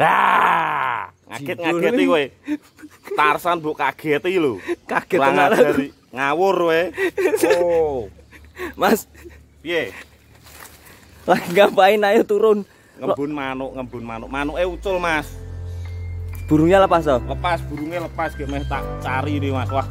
Ah, ngaget-ngageti kowe. Tarsan mbok kageti lho. Kaget tenan ngawur kowe. Oh. Mas, Piye? lagi ngapain? Ayo turun. Ngembun manuk. Manuke ucul, Mas. Burungnya lepas toh? Lepas burungnya lepas ge meh tak cari nih, Mas. Wah.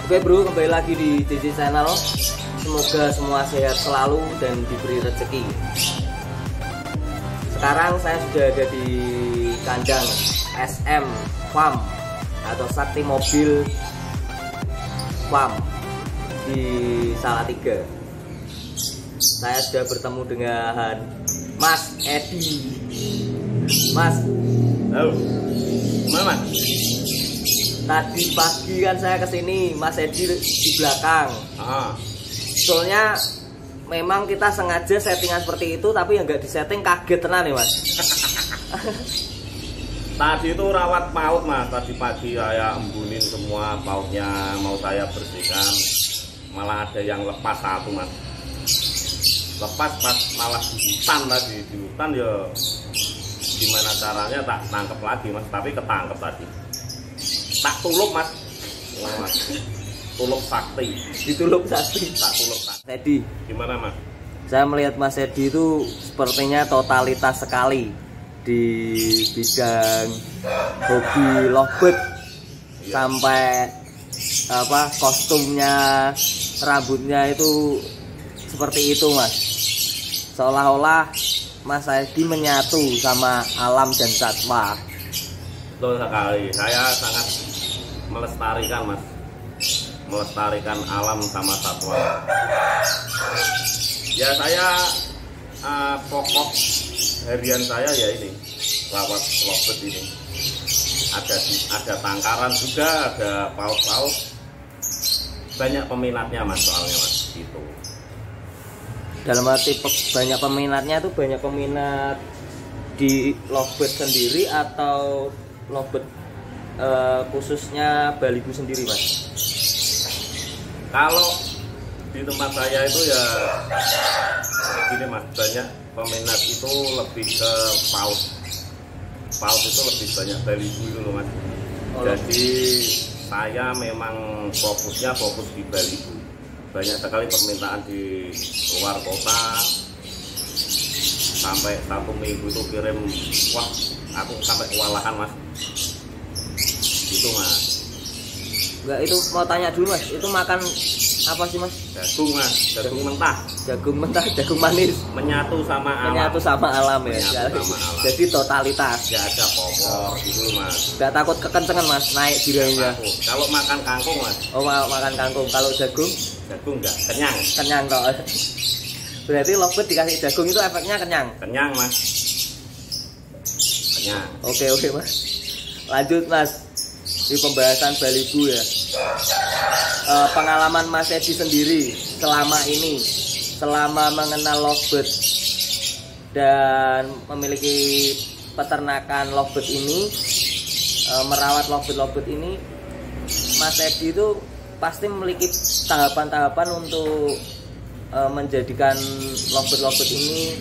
Oke bro, kembali lagi di JJ Channel. Semoga semua sehat selalu dan diberi rezeki. Sekarang saya sudah ada di kandang SM Farm atau Sakti Mobil Farm di Salatiga. Saya sudah bertemu dengan Mas Edi. Mas, halo. Gimana, Mas? Tadi pagi kan saya kesini, Mas Edi di belakang. Soalnya memang kita sengaja settingan seperti itu, tapi yang nggak disetting kaget tenan nih Mas. Tadi itu rawat paut, Mas. Tadi pagi saya embunin semua pautnya, mau saya bersihkan. Malah ada yang lepas satu, Mas. Lepas pas malah di hutan tadi. Di hutan ya gimana caranya tak tangkap lagi, Mas. Tapi ketangkep tadi. Tak tuluk, Mas. Oh, Mas. Tuluk sakti. Dituluk sakti. Tak tuluk sakti. Edi, Gimana, Mas? saya melihat Mas Edi itu sepertinya totalitas sekali di bidang hobi lovebird. Sampai apa kostumnya, rambutnya itu seperti itu, Mas. Seolah-olah Mas Edi menyatu sama alam dan satwa. Betul sekali. Saya sangat melestarikan, Mas. Melestarikan alam sama satwa. Ya saya pokok harian saya ya ini rawat lovebird ini. Ada tangkaran juga, ada paut-paut. Banyak peminatnya, Mas, soalnya, Mas, gitu. Dalam arti banyak peminatnya itu banyak peminat di lovebird sendiri atau lovebird khususnya Balibu sendiri, Mas? Kalau di tempat saya itu ya gini, Mas, banyak peminat itu lebih ke paut. Paut itu lebih banyak Balibu itu loh, Mas. Jadi saya memang fokus di Balibu. Banyak sekali permintaan di luar kota. Sampai 1 minggu itu kirim, wah aku sampai kewalahan, Mas. Itu, Mas. Enggak, itu mau tanya dulu, Mas, itu makan apa sih, Mas? Jagung, Mas, jagung mentah. Jagung mentah, jagung manis. Menyatu sama alam. Menyatu sama alam ya. Menyatu sama alam. Jadi totalitas. Ya ada popor gitu, Mas. Enggak takut kekencengan, Mas, naik birahinya. Kalau makan kangkung, Mas. Oh, makan kangkung. Kalau jagung? Jagung enggak, kenyang. Kenyang kok. Berarti lovebird dikasih jagung itu efeknya kenyang. Kenyang, Mas. Kenyang. Oke, Mas. Lanjut, Mas. Di pembahasan Balibu ya. Pengalaman Mas Edi sendiri selama ini, selama mengenal lovebird dan memiliki peternakan lovebird ini, merawat lovebird ini, Mas Edi itu pasti memiliki tahapan-tahapan untuk menjadikan lovebird ini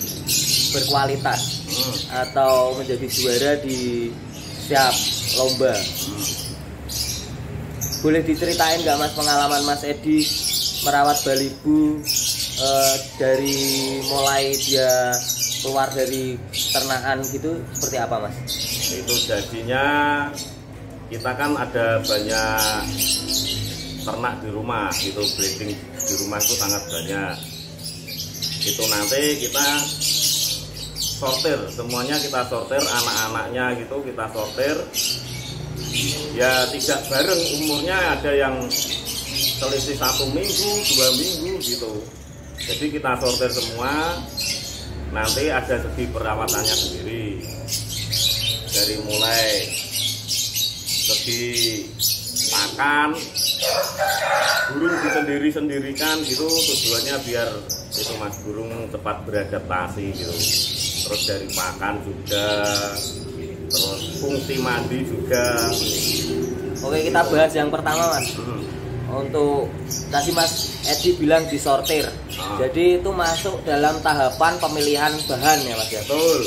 berkualitas atau menjadi juara di setiap lomba. Boleh diceritain nggak, Mas, pengalaman Mas Edi merawat Balibu dari mulai dia keluar dari ternakan gitu, seperti apa, Mas? Itu jadinya kita kan ada banyak ternak di rumah, gitu, breeding di rumah itu sangat banyak. Itu nanti kita sortir, semuanya kita sortir, anak-anaknya gitu kita sortir. ya tidak bareng umurnya, ada yang selisih 1 minggu, 2 minggu gitu. Jadi kita sortir semua, nanti ada segi perawatannya sendiri, dari mulai segi makan, burung disendiri-sendirikan gitu, tujuannya biar itu mas burung cepat beradaptasi gitu. Terus dari pakan juga, terus fungsi mandi juga. Oke, kita bahas yang pertama mas. Untuk tadi Mas Edi bilang disortir, jadi itu masuk dalam tahapan pemilihan bahan ya Mas ya. Betul.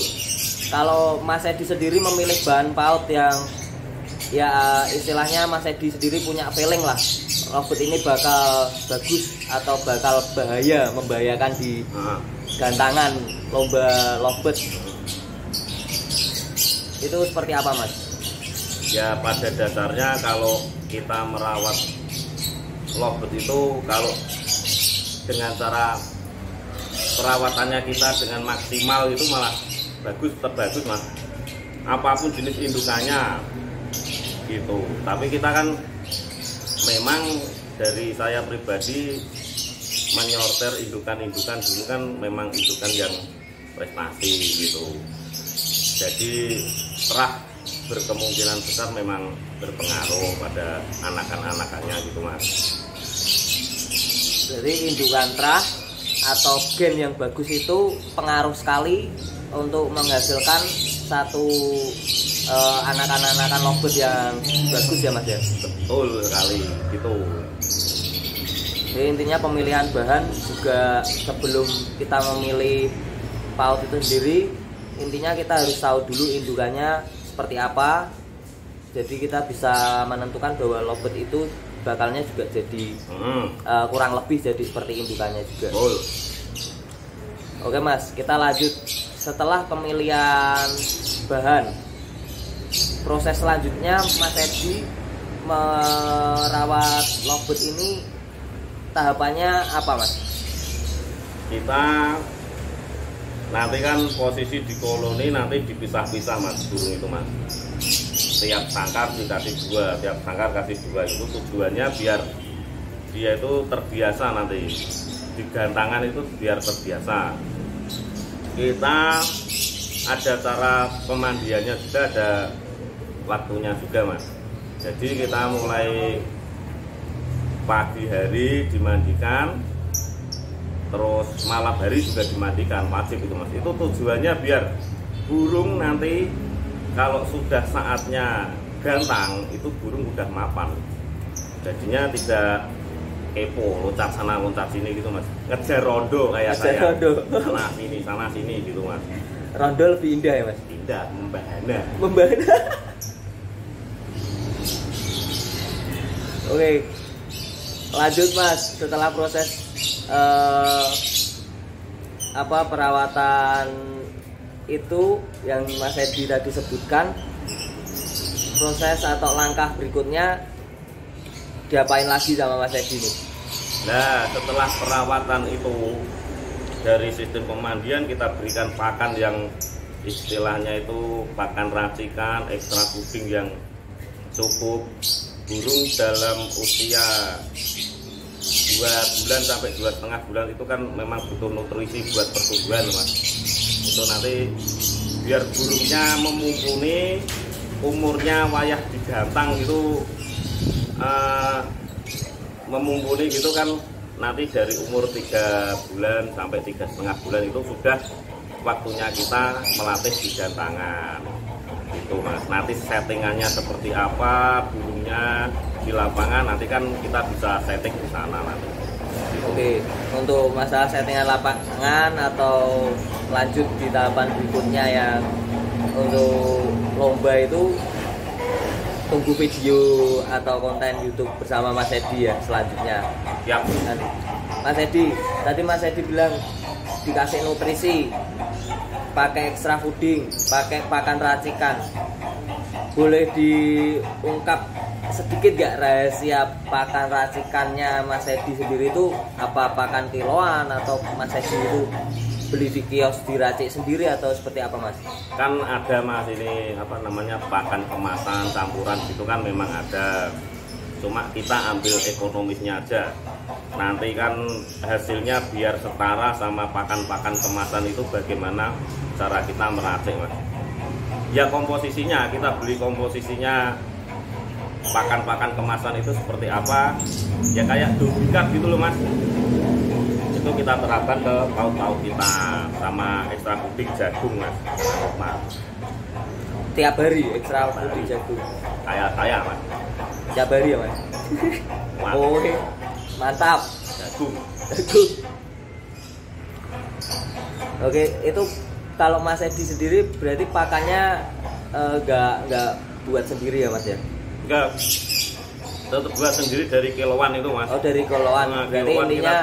Kalau Mas Edi sendiri memilih bahan PAUD yang ya istilahnya Mas Edi sendiri punya feeling lah, robot ini bakal bagus atau bakal membahayakan di gantangan lomba lobet, itu seperti apa Mas? Ya pada dasarnya kalau kita merawat lobet itu, kalau dengan cara perawatannya kita dengan maksimal itu malah bagus, tetap bagus mas, apapun jenis indukannya gitu. Tapi kita kan memang dari saya pribadi menyortir indukan-indukan dulu kan memang indukan yang prestasi gitu. Jadi terah berkemungkinan besar memang berpengaruh pada anakan-anakannya gitu mas. Jadi indukan terah atau gen yang bagus itu pengaruh sekali untuk menghasilkan satu anakan-anakan lobet yang bagus ya mas ya. Betul sekali gitu. Jadi intinya pemilihan bahan juga sebelum kita memilih PAUD itu sendiri, intinya kita harus tahu dulu indukannya seperti apa. Jadi kita bisa menentukan bahwa lobet itu bakalnya juga jadi kurang lebih jadi seperti indukannya juga. Oke mas, kita lanjut. Setelah pemilihan bahan, proses selanjutnya Mas Edi merawat lobet ini tahapannya apa mas? Kita nanti kan posisi di koloni nanti dipisah-pisah mas burung itu mas. Tiap sangkar dikasih 2, tiap sangkar kasih 2. Itu tujuannya biar dia itu terbiasa nanti di gantangan itu biar terbiasa. Kita ada cara pemandiannya juga, ada waktunya juga mas. Jadi kita mulai pagi hari dimandikan, terus malam hari juga dimandikan, wajib itu mas. Itu tujuannya biar burung nanti kalau sudah saatnya gantang itu burung udah mapan, jadinya tidak kepo loncat sana loncat sini gitu mas, ngejar rondo kayak saya sana sini gitu mas. Rondo lebih indah ya mas? Indah, membahana. Oke, lanjut mas. Setelah proses perawatan itu yang Mas Edi tadi sebutkan, proses atau langkah berikutnya diapain lagi sama Mas Edi nih? Nah, setelah perawatan itu dari sistem pemandian kita berikan pakan yang istilahnya itu pakan racikan, ekstra puding yang cukup. Burung dalam usia 2 bulan sampai 2,5 bulan itu kan memang butuh nutrisi buat pertumbuhan mas. Itu nanti biar burungnya memumpuni, umurnya wayah digantang itu memumpuni gitu kan, nanti dari umur 3 bulan sampai 3,5 bulan itu sudah waktunya kita melatih di gantangan itu mas. Nanti settingannya seperti apa burungnya di lapangan nanti kan kita bisa setting di sana nanti. Oke, untuk masalah settingan lapangan atau lanjut di tahapan berikutnya yang untuk lomba itu tunggu video atau konten YouTube bersama Mas Edi ya selanjutnya. Siap. Mas Edi, tadi Mas Edi bilang dikasih nutrisi, pakai ekstra fooding, pakai pakan racikan. Boleh diungkap sedikit gak rahasia pakan racikannya Mas Edi sendiri itu apa pakan kiloan atau Mas Edi itu beli di kios diracik sendiri atau seperti apa Mas? Kan ada Mas ini apa namanya pakan kemasan campuran gitu kan memang ada. Cuma kita ambil ekonomisnya aja. Nanti kan hasilnya biar setara sama pakan-pakan kemasan itu bagaimana cara kita meracik Mas. Ya komposisinya kita beli komposisinya pakan-pakan kemasan itu seperti apa? Ya kayak duplikat gitu loh Mas. Itu kita terapkan ke paut-paut kita sama ekstra puding jagung Mas. Tiap hari ekstra puding jagung. Kayak saya Mas. Tiap hari ya Mas. Oh, mantap. Jagung. Oke, itu kalau Mas Edi sendiri berarti pakannya nggak buat sendiri ya Mas ya? Enggak. Tetap buat sendiri dari kiloan itu Mas. Oh dari kiloan. Nah, berarti kiloan intinya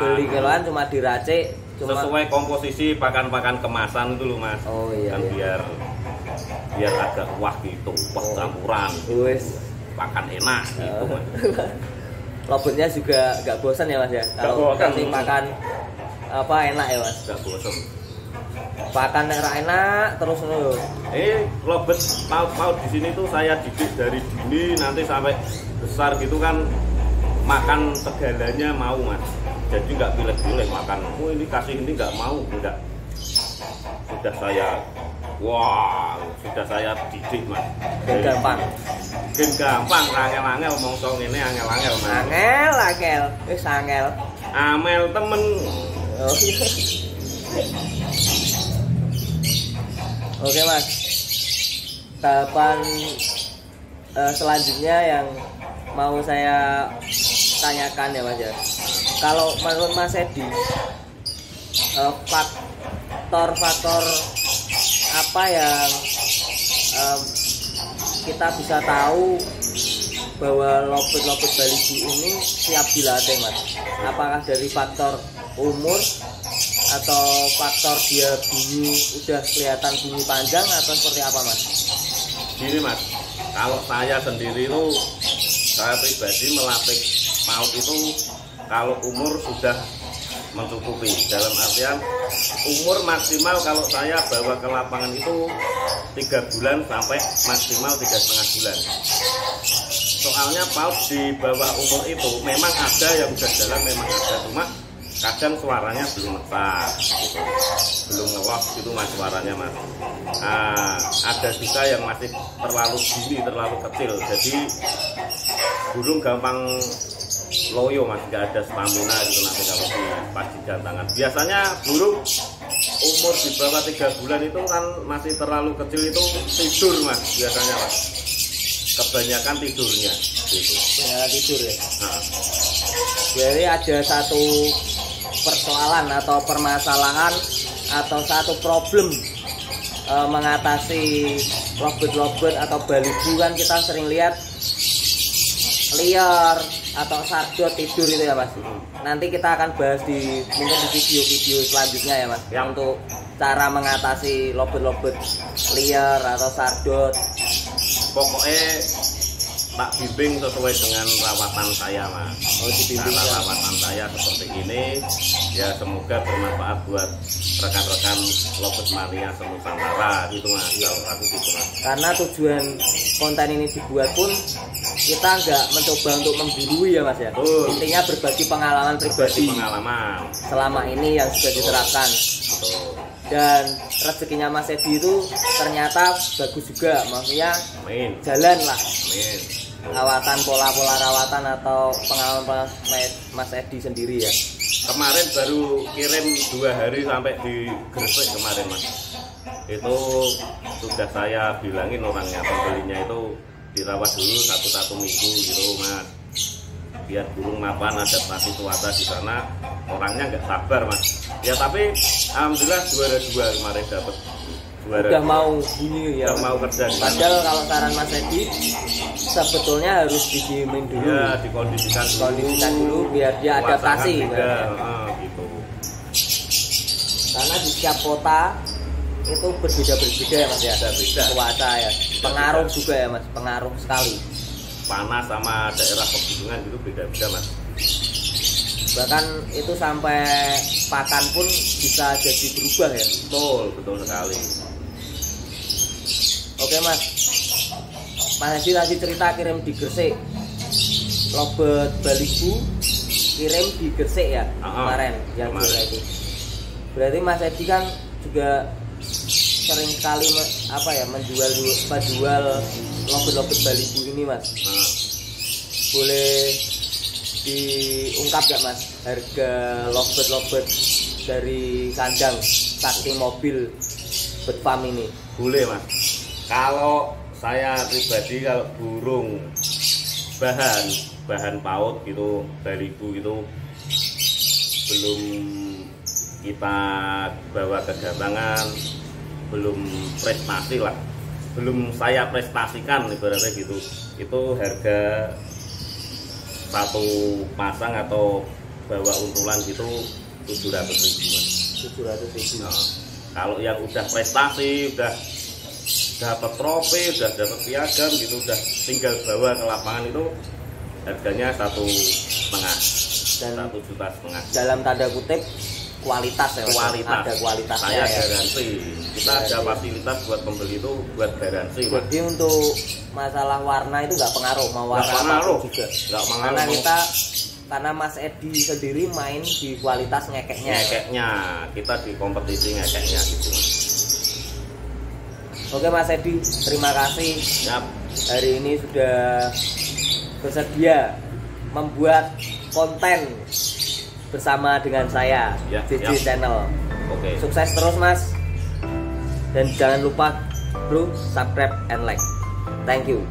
beli kiloan cuma diracik. Sesuai komposisi pakan-pakan kemasan itu loh Mas. Oh iya. Kan iya. biar agak wah gitu, wah campuran. Wes. Pakan enak gitu Mas. Lobotnya juga nggak bosan ya Mas ya? Kalau kasih pakan apa enak ya Mas? Nggak bosan. Pakan enak terus loh. Lobet paut di sini tuh saya didik dari dini nanti sampai besar gitu kan makan segalanya mau Mas. Jadi nggak pilih-pilih makan. Oh ini kasih ini nggak mau enggak. Sudah saya didik Mas. Gampang. Gampang angel-angel mongso ngene angel-angel Mas. Angel. Wis angel. Amel temen. Oh iya. Oke Mas, tahapan selanjutnya yang mau saya tanyakan ya Mas ya. Kalau menurut Mas Edi, faktor-faktor apa yang kita bisa tahu bahwa lobet-lobet Bali ini siap dilatih Mas? Apakah dari faktor umur atau faktor dia bunyi udah kelihatan bunyi panjang atau seperti apa Mas? Gini Mas, kalau saya sendiri itu saya pribadi melatih paut itu kalau umur sudah mencukupi, dalam artian umur maksimal kalau saya bawa ke lapangan itu 3 bulan sampai maksimal 3,5 bulan. Soalnya paut di bawah umur itu memang ada yang udah jalan, memang ada, cuma kadang suaranya belum ngetak gitu, belum ngelos gitu Mas suaranya Mas. Ada juga yang masih terlalu dini, terlalu kecil, jadi burung gampang loyo Mas, nggak ada stamina gitu nanti kalau pas digantangan. Biasanya burung umur di bawah 3 bulan itu kan masih terlalu kecil, itu tidur Mas biasanya Mas, kebanyakan tidurnya gitu. Ya tidur ya. Jadi ada satu persoalan atau permasalahan atau satu problem mengatasi lobet-lobet atau balibu kan kita sering lihat liar atau sardot tidur itu ya Mas. Nanti kita akan bahas mungkin di video-video selanjutnya ya Mas, yang untuk cara mengatasi lobet-lobet liar atau sardot. Pokoknya tak bimbing sesuai dengan rawatan saya Mas. Oh, dibimbing cara ya. rawatan saya seperti ini ya, semoga bermanfaat buat rekan-rekan lobet mania senusantara gitu Mas. Kalau aku gitu Mas. Karena tujuan konten ini dibuat pun kita nggak mencoba untuk menggurui ya Mas ya. Intinya berbagi pengalaman pribadi, pengalaman selama ini yang sudah diterapkan. Betul. Dan rezekinya Mas Edi itu ternyata bagus juga, maksudnya Amin. jalan lah. Amin. Rawatan, pola-pola rawatan atau pengalaman Mas Edi sendiri ya. Kemarin baru kirim 2 hari sampai di Gresik kemarin Mas. Itu sudah saya bilangin orangnya, pembelinya itu dirawat dulu 1 minggu gitu Mas, biar burung mapan adaptasi cuaca di sana. Orangnya nggak sabar Mas ya, tapi alhamdulillah juara 2 kemarin dapat juara. Udah mau bunyi ya, udah mau kerja. Padahal kalau saran Mas Edi sebetulnya harus didiemin dulu ya, dikondisikan dulu biar dia adaptasi gitu. Karena di setiap kota itu berbeda-berbeda ya Mas ya, beda cuaca ya, pengaruh juga ya Mas, pengaruh sekali. Panas sama daerah pegunungan itu beda-beda Mas. Bahkan itu sampai pakan pun bisa jadi berubah ya. Betul sekali. Oke Mas, Mas Edi tadi cerita kirim di Gresik, lobet balibu kirim di Gresik ya kemarin yang kira itu. Berarti Mas Edi kan juga sering sekali menjual lobet-lobet balibu ini Mas. Boleh diungkap gak Mas harga lobet-lobet dari kandang saking mobil bird farm ini? Boleh Mas. Kalau saya pribadi, kalau burung bahan paut gitu, balibu gitu, belum kita bawa ke gatangan, belum prestasi lah, belum saya prestasikan ibaratnya gitu, itu harga satu pasang atau bawa untulan gitu 700.000 Mas. 700.000. Nah, kalau yang udah prestasi, udah dapat trofi, udah dapat piagam gitu, udah tinggal bawa ke lapangan itu harganya 1,5 dan 1,5 juta. Dalam tanda kutip kualitas ya, kualitas. Ada kualitasnya. Saya ya. Garansi. Kita ada fasilitas buat pembeli itu buat garansi. Jadi Mas, untuk masalah warna itu nggak pengaruh, mau warna apapun juga. Nggak pengaruh. Karena Mas Edi sendiri main di kualitas ngekeknya. Kita di kompetisi ngekeknya gitu Mas. Oke Mas Edi, terima kasih. Yap. Hari ini sudah bersedia membuat konten bersama dengan saya, JJ Channel. Oke. Sukses terus Mas. Dan jangan lupa bro, subscribe and like. Thank you.